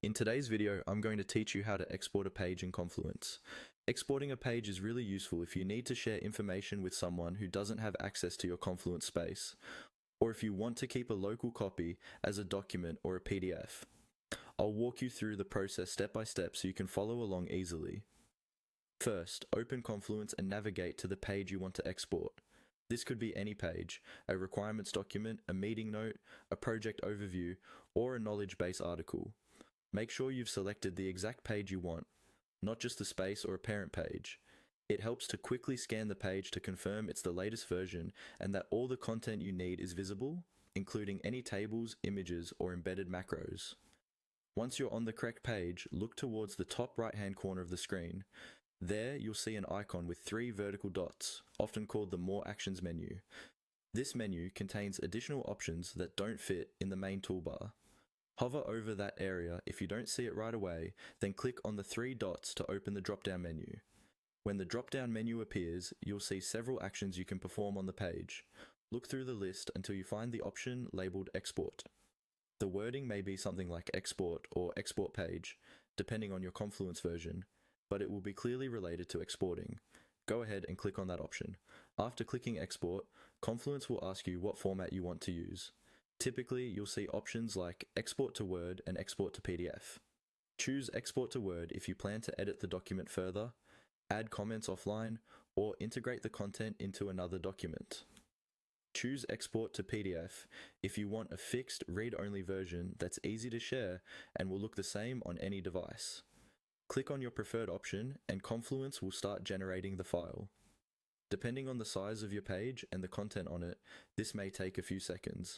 In today's video, I'm going to teach you how to export a page in Confluence. Exporting a page is really useful if you need to share information with someone who doesn't have access to your Confluence space, or if you want to keep a local copy as a document or a PDF. I'll walk you through the process step by step so you can follow along easily. First, open Confluence and navigate to the page you want to export. This could be any page, a requirements document, a meeting note, a project overview, or a knowledge base article. Make sure you've selected the exact page you want, not just a space or a parent page. It helps to quickly scan the page to confirm it's the latest version and that all the content you need is visible, including any tables, images, or embedded macros. Once you're on the correct page, look towards the top right-hand corner of the screen. There, you'll see an icon with 3 vertical dots, often called the More Actions menu. This menu contains additional options that don't fit in the main toolbar. Hover over that area. If you don't see it right away, then click on the 3 dots to open the drop-down menu. When the drop-down menu appears, you'll see several actions you can perform on the page. Look through the list until you find the option labeled Export. The wording may be something like Export or Export Page, depending on your Confluence version, but it will be clearly related to exporting. Go ahead and click on that option. After clicking Export, Confluence will ask you what format you want to use. Typically, you'll see options like Export to Word and Export to PDF. Choose Export to Word if you plan to edit the document further, add comments offline, or integrate the content into another document. Choose Export to PDF if you want a fixed read-only version that's easy to share and will look the same on any device. Click on your preferred option and Confluence will start generating the file. Depending on the size of your page and the content on it, this may take a few seconds.